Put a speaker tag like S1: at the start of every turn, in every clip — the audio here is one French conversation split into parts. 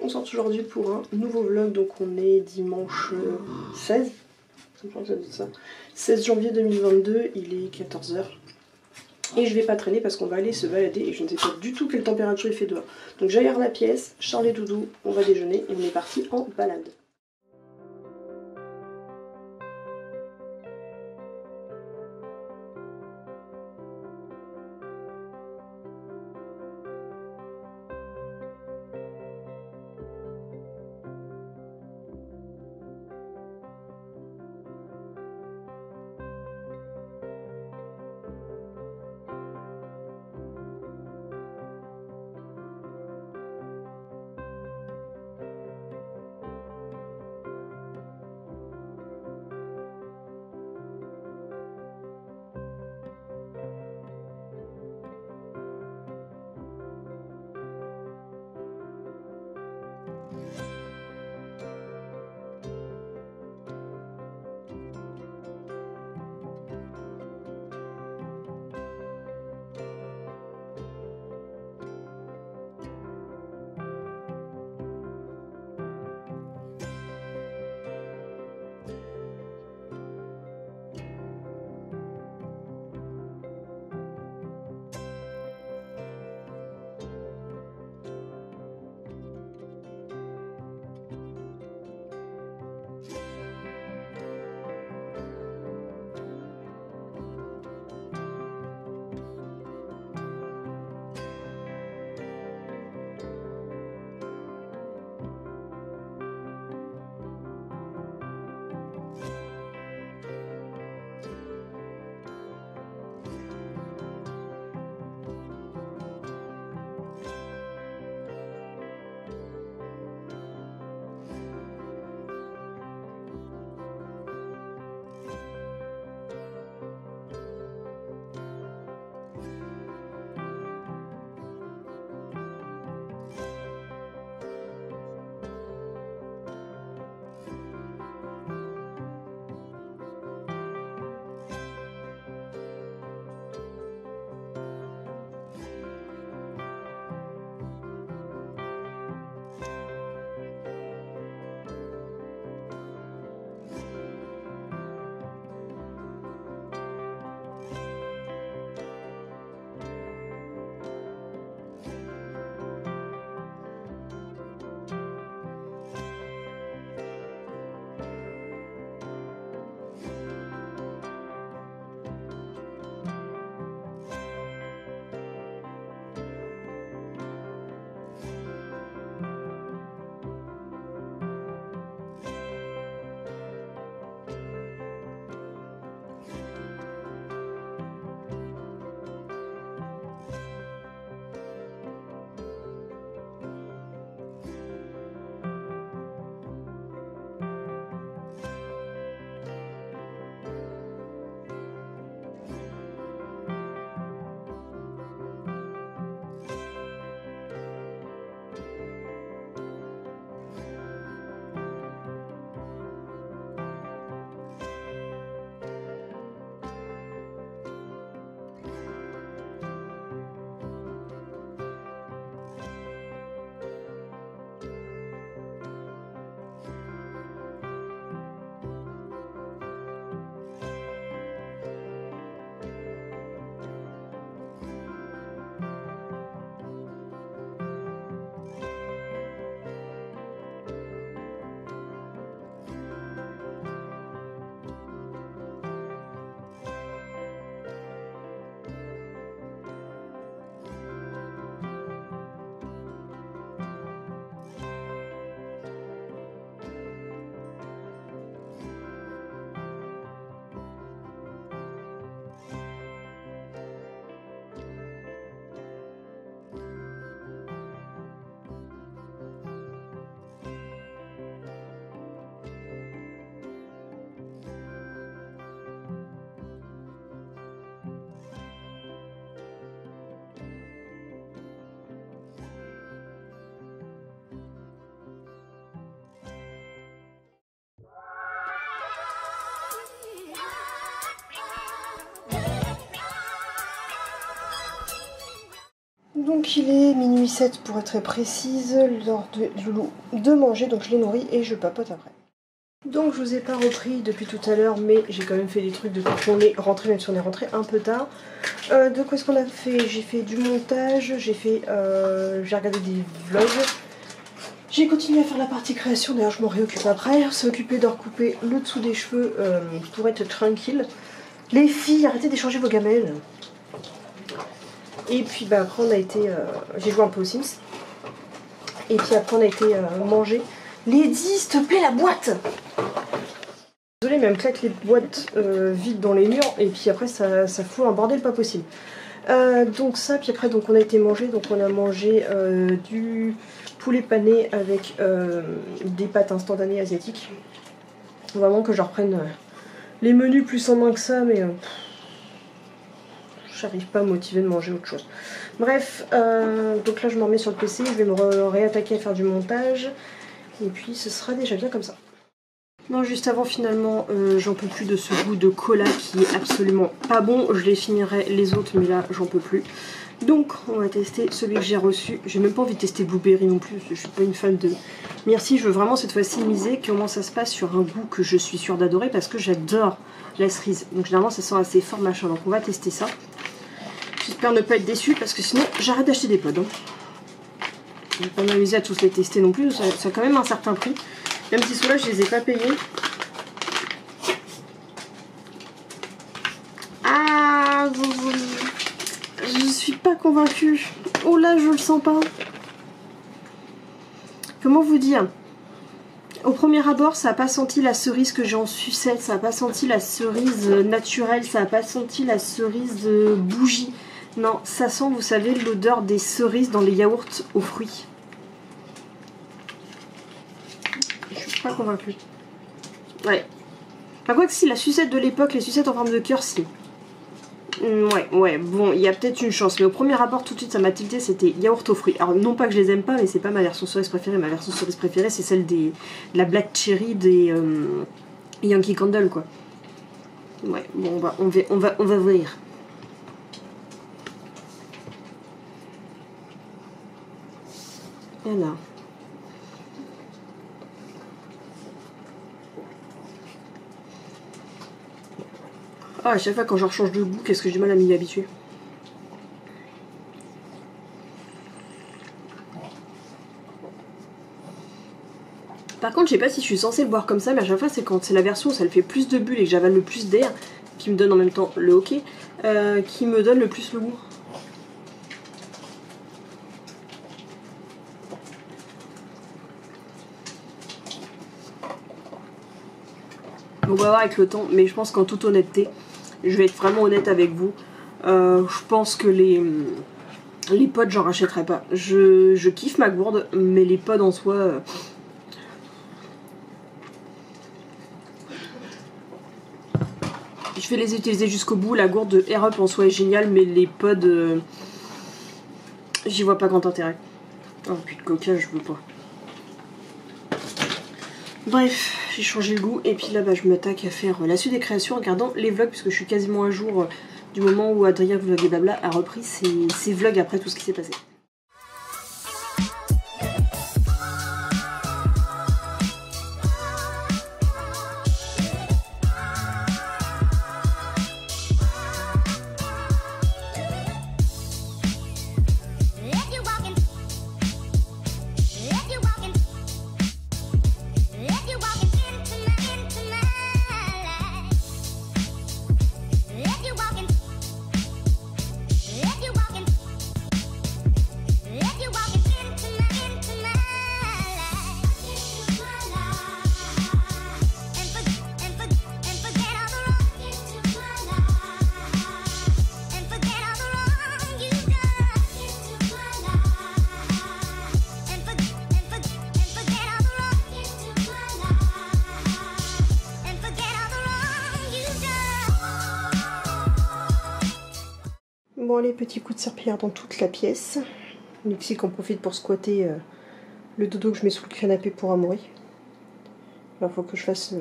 S1: on se retrouve aujourd'hui pour un nouveau vlog. Donc on est dimanche 16. Je crois que ça doit être ça. 16 janvier 2022, il est 14 h. Et je vais pas traîner parce qu'on va aller se balader et je ne sais pas du tout quelle température il fait dehors. Donc j'aère la pièce, Charles et Doudou, on va déjeuner et on est parti en balade. Donc il est minuit 7 pour être très précise, l'heure de Loulou de manger, donc je l'ai nourri et je papote après. Donc je vous ai pas repris depuis tout à l'heure, mais j'ai quand même fait des trucs depuis qu'on est rentré, même si on est rentré un peu tard. De quoi est-ce qu'on a fait? J'ai fait du montage, j'ai regardé des vlogs. J'ai continué à faire la partie création, d'ailleurs je m'en réoccupe après. On s'est occupé de recouper le dessous des cheveux pour être tranquille. Les filles, arrêtez d'échanger vos gamelles. Et puis bah, après on a été, j'ai joué un peu aux Sims. Et puis après on a été manger. Lady, s'il te plaît, la boîte! Désolée, mais elle me claque les boîtes vides dans les murs et puis après ça fout un bordel pas possible. Donc ça, puis après donc on a été manger, donc on a mangé du poulet pané avec des pâtes instantanées asiatiques. Faut vraiment que je reprenne les menus plus en main que ça, mais j'arrive pas à me motiver de manger autre chose. Bref, donc là je me remets sur le PC, je vais me réattaquer à faire du montage. Et puis ce sera déjà bien comme ça. Non, juste avant finalement, j'en peux plus de ce goût de cola qui est absolument pas bon. Je les finirai les autres, mais là j'en peux plus. Donc on va tester celui que j'ai reçu. J'ai même pas envie de tester Blueberry non plus, je suis pas une fan de Myrcille. Je veux vraiment cette fois-ci miser comment ça se passe sur un goût que je suis sûre d'adorer parce que j'adore la cerise. Donc généralement ça sent assez fort machin, donc on va tester ça. J'espère ne pas être déçue parce que sinon j'arrête d'acheter des pods. Hein. Je vais pas m'amuser à tous les tester non plus, ça a quand même un certain prix. Même si ceux-là je les ai pas payés. Ah, je suis pas convaincue. Oh là, je le sens pas. Comment vous dire? Au premier abord, ça n'a pas senti la cerise que j'ai en sucette, ça n'a pas senti la cerise naturelle, ça n'a pas senti la cerise bougie. Non, ça sent, vous savez, l'odeur des cerises dans les yaourts aux fruits. Je suis pas convaincue. Ouais. Enfin, quoi que si, la sucette de l'époque, les sucettes en forme de cœur, si. Ouais, bon, il y a peut-être une chance. Mais au premier abord, tout de suite, ça m'a tilté, c'était yaourt aux fruits. Alors, non pas que je les aime pas, mais c'est pas ma version cerise préférée. Ma version cerise préférée, c'est celle de la Black Cherry des Yankee Candle, quoi. Ouais, bon, on va voir. Voilà. Ah, à chaque fois quand je rechange de goût, qu'est-ce que j'ai du mal à m'y habituer. Par contre, je sais pas si je suis censée le boire comme ça, mais à chaque fois, c'est quand c'est la version où ça le fait plus de bulles et que j'avale le plus d'air, qui me donne en même temps le hockey, qui me donne le plus le goût. On va voir avec le temps, mais je pense qu'en toute honnêteté, je vais être vraiment honnête avec vous, je pense que les pods, j'en rachèterai pas. Je kiffe ma gourde, mais les pods en soi... je vais les utiliser jusqu'au bout. La gourde de Air Up en soi est géniale, mais les pods, j'y vois pas grand intérêt. Oh, puis de coca, je veux pas. Bref, j'ai changé le goût et puis là bah, je m'attaque à faire la suite des créations en regardant les vlogs puisque je suis quasiment à jour du moment où Adrien Vlog et Blabla a repris ses vlogs après tout ce qui s'est passé. Bon, les petits coups de serpillière dans toute la pièce. Lexi qu'on profite pour squatter le dodo que je mets sous le canapé pour Amaury. Alors faut que je fasse,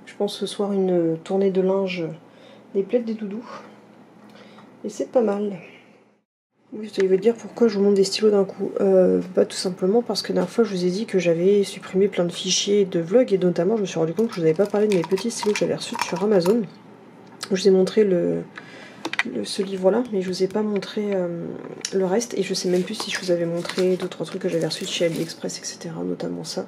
S1: je pense ce soir, une tournée de linge des plaids des doudous. Et c'est pas mal. Oui, ça veut dire pourquoi je vous montre des stylos d'un coup. Bah, tout simplement parce que la dernière fois je vous ai dit que j'avais supprimé plein de fichiers de vlog et notamment je me suis rendu compte que je vous avais pas parlé de mes petits stylos que j'avais reçus sur Amazon. Je vous ai montré ce livre là, mais je vous ai pas montré le reste et je sais même plus si je vous avais montré d'autres trucs que j'avais reçus de chez AliExpress, etc. Notamment ça.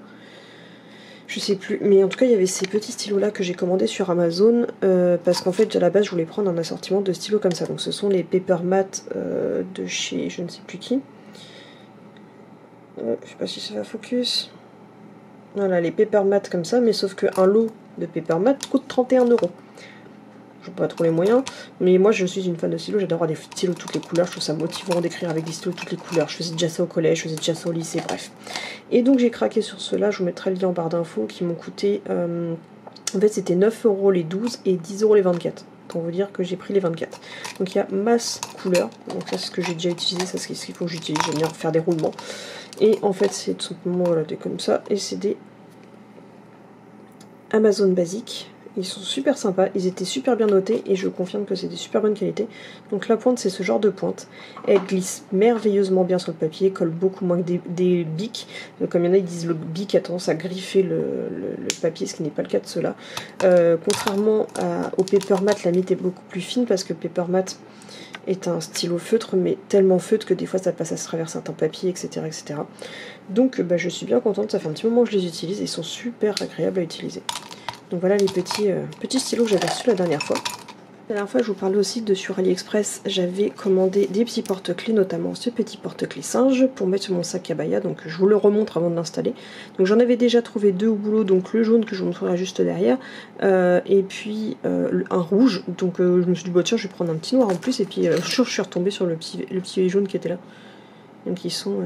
S1: Je sais plus, mais en tout cas il y avait ces petits stylos là que j'ai commandés sur Amazon parce qu'en fait à la base je voulais prendre un assortiment de stylos comme ça. Donc ce sont les Paper Matte de chez je ne sais plus qui. Je sais pas si ça va focus. Voilà, les Paper Matte comme ça, mais sauf qu'un lot de Paper Matte coûte 31 €. Je n'ai pas trop les moyens, mais moi je suis une fan de stylos, j'adore avoir des stylos de toutes les couleurs, je trouve ça motivant d'écrire avec des stylos de toutes les couleurs. Je faisais déjà ça au collège, je faisais déjà ça au lycée, bref. Et donc j'ai craqué sur ceux-là, je vous mettrai le lien en barre d'infos qui m'ont coûté, en fait c'était 9 € les 12 et 10 € les 24. Pour vous dire que j'ai pris les 24. Donc il y a masse couleur, donc ça c'est ce que j'ai déjà utilisé, ça c'est ce qu'il faut que j'utilise, j'aime bien faire des roulements. Et en fait c'est tout simplement voilà, des comme ça, et c'est des Amazon basiques. Ils sont super sympas, ils étaient super bien notés et je confirme que c'est des super bonne qualité. Donc la pointe c'est ce genre de pointe. Elle glisse merveilleusement bien sur le papier, colle beaucoup moins que des bics. Comme il y en a ils disent le bic a tendance à griffer le papier, ce qui n'est pas le cas de ceux-là. Contrairement au Paper Matte, la mythe est beaucoup plus fine parce que Paper Matte est un stylo feutre, mais tellement feutre que des fois ça passe à travers certains papiers, etc. etc. Donc bah, je suis bien contente, ça fait un petit moment que je les utilise et ils sont super agréables à utiliser. Donc voilà les petits stylos que j'avais reçus la dernière fois. La dernière fois je vous parlais aussi de sur AliExpress, j'avais commandé des petits porte-clés, notamment ce petit porte-clés singe pour mettre sur mon sac abaya, donc je vous le remontre avant de l'installer. Donc j'en avais déjà trouvé deux au boulot, donc le jaune que je vous montrerai juste derrière, et puis un rouge, donc je me suis dit bah tiens je vais prendre un petit noir en plus, et puis je suis retombée sur le petit jaune qui était là. Donc ils sont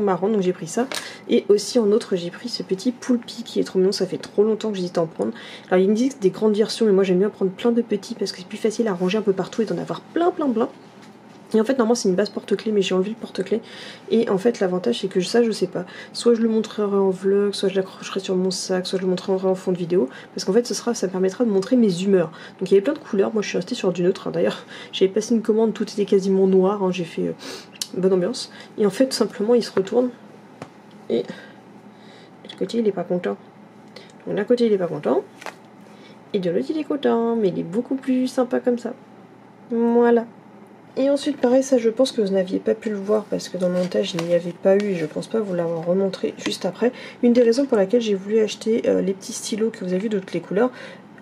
S1: marrons, donc j'ai pris ça. Et aussi en autre j'ai pris ce petit poulpi qui est trop mignon, ça fait trop longtemps que j'hésite à en prendre. Alors il me dit que c'est des grandes versions, mais moi j'aime bien prendre plein de petits parce que c'est plus facile à ranger un peu partout et d'en avoir plein. Et en fait normalement c'est une base porte-clés, mais j'ai enlevé le porte-clés. Et en fait l'avantage c'est que ça je sais pas, soit je le montrerai en vlog, soit je l'accrocherai sur mon sac, soit je le montrerai en fond de vidéo, parce qu'en fait ça me permettra de montrer mes humeurs. Donc il y avait plein de couleurs, moi je suis restée sur du neutre, hein. D'ailleurs j'avais passé une commande, tout était quasiment noir, hein. J'ai fait bonne ambiance. Et en fait tout simplement il se retourne et de l'autre côté il est pas content. Donc d'un côté il est pas content et de l'autre il est content, mais il est beaucoup plus sympa comme ça. Voilà. Et ensuite pareil, ça je pense que vous n'aviez pas pu le voir parce que dans le montage il n'y avait pas eu et je pense pas vous l'avoir remontré juste après. Une des raisons pour laquelle j'ai voulu acheter les petits stylos que vous avez vu de toutes les couleurs.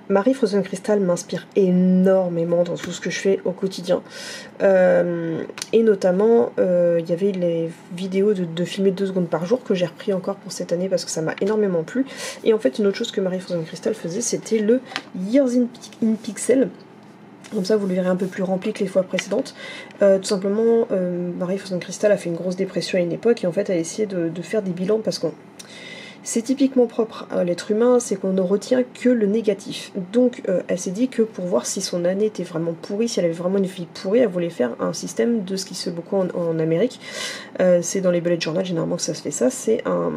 S1: Marie Frozen Crystal m'inspire énormément dans tout ce que je fais au quotidien. Et notamment, il y avait les vidéos de filmer 2 secondes par jour que j'ai repris encore pour cette année parce que ça m'a énormément plu. Et en fait, une autre chose que Marie Frozen Crystal faisait, c'était le Years in Pixel. Comme ça, vous le verrez un peu plus rempli que les fois précédentes. Tout simplement, Marie Frozen Crystal a fait une grosse dépression à une époque et en fait, elle a essayé de faire des bilans parce qu'on... C'est typiquement propre à l'être humain, c'est qu'on ne retient que le négatif. Donc elle s'est dit que pour voir si son année était vraiment pourrie, si elle avait vraiment une vie pourrie, elle voulait faire un système de ce qui se fait beaucoup en Amérique. C'est dans les bullet journal généralement que ça se fait ça. C'est un...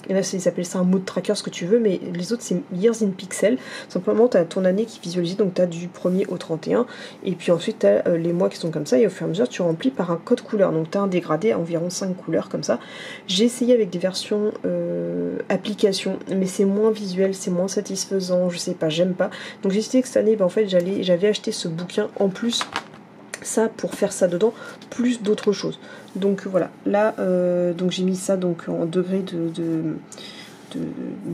S1: Là ils appellent ça un mood tracker, ce que tu veux, mais les autres c'est Years in Pixel. Simplement tu as ton année qui visualise, donc tu as du 1er au 31, et puis ensuite tu as les mois qui sont comme ça, et au fur et à mesure tu remplis par un code couleur. Donc tu as un dégradé à environ 5 couleurs comme ça. J'ai essayé avec des versions... application, mais c'est moins visuel, c'est moins satisfaisant, je sais pas, j'aime pas. Donc j'ai décidé que cette année, en fait j'avais acheté ce bouquin en plus, ça pour faire ça dedans, plus d'autres choses. Donc voilà, là donc j'ai mis ça donc en degré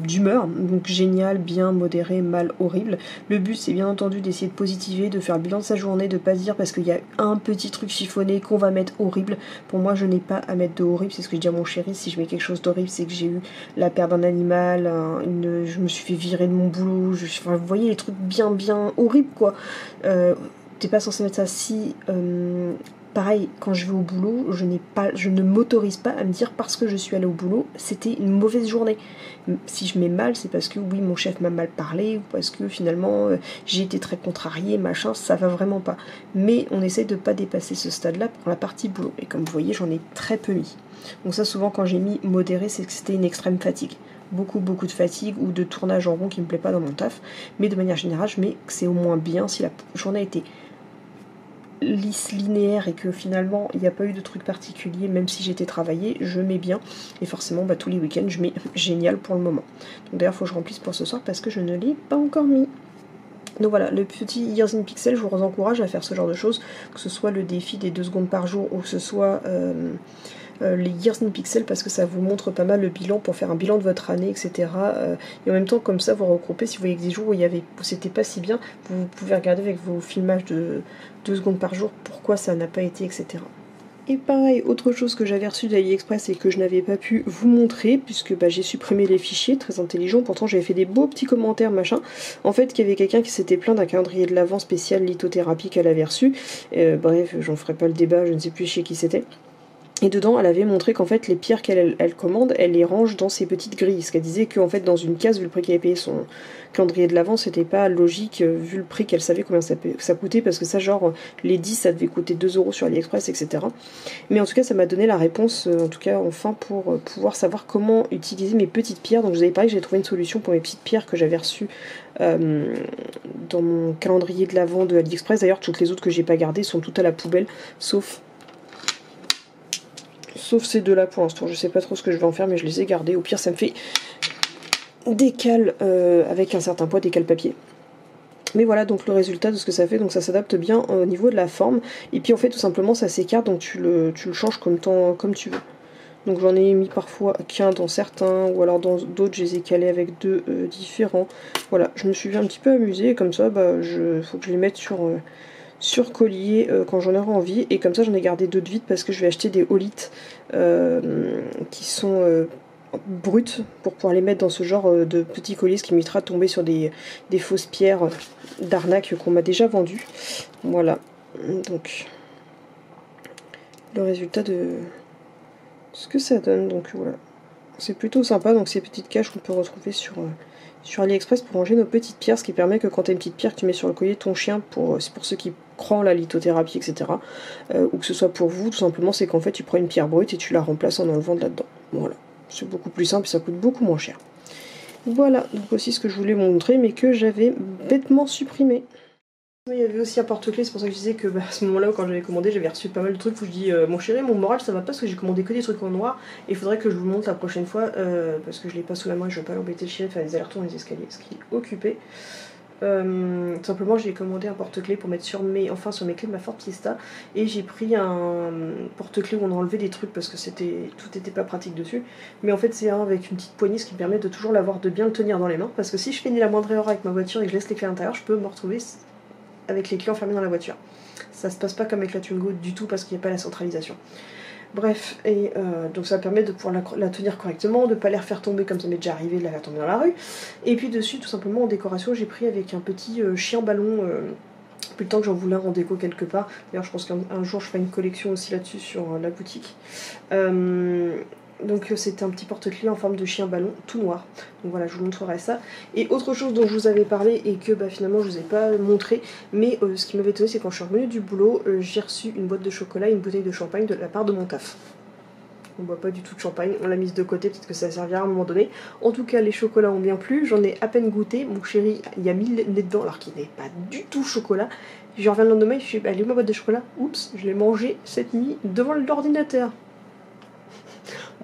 S1: d'humeur, donc génial, bien, modéré, mal, horrible. Le but c'est bien entendu d'essayer de positiver, de faire le bilan de sa journée, de pas se dire parce qu'il y a un petit truc chiffonné qu'on va mettre horrible. Pour moi je n'ai pas à mettre de horrible, c'est ce que je dis à mon chéri, si je mets quelque chose d'horrible c'est que j'ai eu la perte d'un animal, je me suis fait virer de mon boulot, enfin, vous voyez les trucs bien horribles quoi. T'es pas censé mettre ça si... Pareil, quand je vais au boulot, je ne m'autorise pas à me dire parce que je suis allée au boulot, c'était une mauvaise journée. Si je mets mal, c'est parce que oui, mon chef m'a mal parlé, ou parce que finalement j'ai été très contrariée, machin, ça va vraiment pas. Mais on essaye de pas dépasser ce stade-là pour la partie boulot. Et comme vous voyez, j'en ai très peu mis. Donc ça, souvent, quand j'ai mis modéré, c'est que c'était une extrême fatigue. Beaucoup de fatigue ou de tournage en rond qui me plaît pas dans mon taf. Mais de manière générale, je mets que c'est au moins bien si la journée a été lisse, linéaire et que finalement il n'y a pas eu de truc particulier, même si j'étais travaillée, je mets bien. Et forcément tous les week-ends je mets génial pour le moment. Donc d'ailleurs il faut que je remplisse pour ce soir parce que je ne l'ai pas encore mis. Donc voilà, le petit Years in Pixel, je vous encourage à faire ce genre de choses, que ce soit le défi des 2 secondes par jour ou que ce soit les Years in Pixel, parce que ça vous montre pas mal le bilan pour faire un bilan de votre année, etc. Et en même temps, comme ça, vous regroupez, si vous voyez que des jours où c'était pas si bien, vous pouvez regarder avec vos filmages de 2 secondes par jour pourquoi ça n'a pas été, etc. Et pareil, autre chose que j'avais reçu d'AliExpress et que je n'avais pas pu vous montrer, puisque j'ai supprimé les fichiers, très intelligent, pourtant j'avais fait des beaux petits commentaires, machin. En fait, qu'il y avait quelqu'un qui s'était plaint d'un calendrier de l'Avent spécial lithothérapie qu'elle avait reçu. Bref, j'en ferai pas le débat, je ne sais plus chez qui c'était. Et dedans, elle avait montré qu'en fait, les pierres qu'elle commande, elle les range dans ses petites grilles. Parce qu'elle disait qu'en fait, dans une case, vu le prix qu'elle avait payé son calendrier de l'Avent, c'était pas logique, vu le prix qu'elle savait combien ça coûtait. Parce que ça, genre, les 10, ça devait coûter 2 € sur AliExpress, etc. Mais en tout cas, ça m'a donné la réponse, en tout cas, enfin, pour pouvoir savoir comment utiliser mes petites pierres. Donc, je vous avais parlé que j'ai trouvé une solution pour mes petites pierres que j'avais reçues dans mon calendrier de l'Avent de AliExpress. D'ailleurs, toutes les autres que j'ai pas gardées sont toutes à la poubelle, sauf ces deux-là pour l'instant. Je sais pas trop ce que je vais en faire, mais je les ai gardés. Au pire, ça me fait des cales avec un certain poids, des cales papier. Mais voilà donc le résultat de ce que ça fait. Donc ça s'adapte bien au niveau de la forme. Et puis en fait, tout simplement, ça s'écarte. Donc tu le changes comme tu veux. Donc j'en ai mis parfois qu'un dans certains, ou alors dans d'autres, je les ai calés avec 2 différents. Voilà, je me suis un petit peu amusée. Et comme ça, faut que je les mette sur collier quand j'en aurai envie, et comme ça j'en ai gardé 2 de vides parce que je vais acheter des holites qui sont brutes pour pouvoir les mettre dans ce genre de petits colliers, ce qui m'évitera de tomber sur des fausses pierres d'arnaque qu'on m'a déjà vendues. Voilà, donc le résultat de ce que ça donne. Donc voilà, c'est plutôt sympa. Donc ces petites caches qu'on peut retrouver sur AliExpress pour ranger nos petites pierres, ce qui permet que quand tu as une petite pierre que tu mets sur le collier de ton chien, c'est pour ceux qui croient en la lithothérapie, etc., ou que ce soit pour vous, tout simplement, c'est qu'en fait tu prends une pierre brute et tu la remplaces en enlevant de là-dedans. Voilà, c'est beaucoup plus simple et ça coûte beaucoup moins cher. Voilà, donc aussi ce que je voulais montrer, mais que j'avais bêtement supprimé. Il y avait aussi un porte-clés, c'est pour ça que je disais que à ce moment-là, quand j'avais commandé, j'avais reçu pas mal de trucs où je dis mon chéri, mon moral ça va pas parce que j'ai commandé que des trucs en noir, et il faudrait que je vous le montre la prochaine fois parce que je l'ai pas sous la main et je veux pas l'embêter le chéri, faire des allers-retours dans les escaliers, ce qui est occupé. Tout simplement, j'ai commandé un porte-clés pour mettre sur mes clés de ma Ford Fiesta, et j'ai pris un porte-clés où on a enlevé des trucs parce que tout était pas pratique dessus, mais en fait c'est un avec une petite poignée, ce qui me permet de toujours l'avoir, de bien le tenir dans les mains, parce que si je fais ni la moindre erreur avec ma voiture et que je laisse les clés à l'intérieur, je peux me retrouver avec les clés enfermées dans la voiture. Ça se passe pas comme avec la Twingo du tout parce qu'il n'y a pas la centralisation. Bref, et donc ça permet de pouvoir la tenir correctement, de ne pas les refaire tomber comme ça m'est déjà arrivé de la faire tomber dans la rue. Et puis dessus, tout simplement en décoration, j'ai pris avec un petit chien ballon, plus le temps que j'en voulais un en déco quelque part. D'ailleurs je pense qu'un jour je ferai une collection aussi là-dessus sur la boutique. Donc c'était un petit porte-clés en forme de chien ballon tout noir. Donc voilà, je vous montrerai ça. Et autre chose dont je vous avais parlé et que finalement je vous ai pas montré, mais ce qui m'avait étonné, c'est quand je suis revenue du boulot, j'ai reçu une boîte de chocolat et une bouteille de champagne de la part de mon taf. On boit pas du tout de champagne, on l'a mise de côté, peut-être que ça servira à un moment donné. En tout cas, les chocolats ont bien plu, j'en ai à peine goûté. Mon chéri, il a mis le nez dedans alors qu'il n'est pas du tout chocolat. Je reviens le lendemain, je suis elle est où ma boîte de chocolat? Oups, je l'ai mangée cette nuit devant l'ordinateur.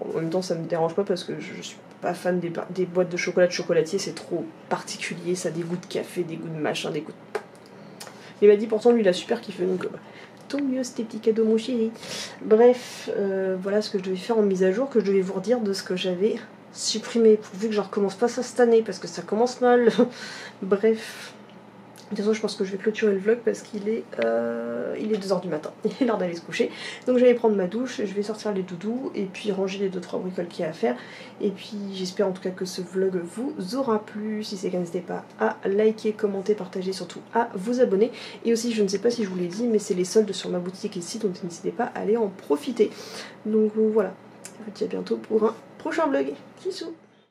S1: En même temps ça me dérange pas parce que je suis pas fan des boîtes de chocolat de chocolatier, c'est trop particulier, ça a des goûts de café, des goûts de machin, des goûts de... Il m'a dit pourtant lui il a super kiffé, donc tant mieux, c'était petit cadeau mon chéri. Bref, voilà ce que je devais faire en mise à jour, que je devais vous redire de ce que j'avais supprimé, pourvu que je recommence pas ça cette année parce que ça commence mal. Bref. De toute façon, je pense que je vais clôturer le vlog parce qu'il est 2h du matin. Il est l'heure d'aller se coucher. Donc je vais aller prendre ma douche, je vais sortir les doudous et puis ranger les 2-3 bricoles qu'il y a à faire. Et puis j'espère en tout cas que ce vlog vous aura plu. Si c'est le cas, n'hésitez pas à liker, commenter, partager, surtout à vous abonner. Et aussi, je ne sais pas si je vous l'ai dit, mais c'est les soldes sur ma boutique ici, donc n'hésitez pas à aller en profiter. Donc voilà, je vous dis à bientôt pour un prochain vlog. Bisous.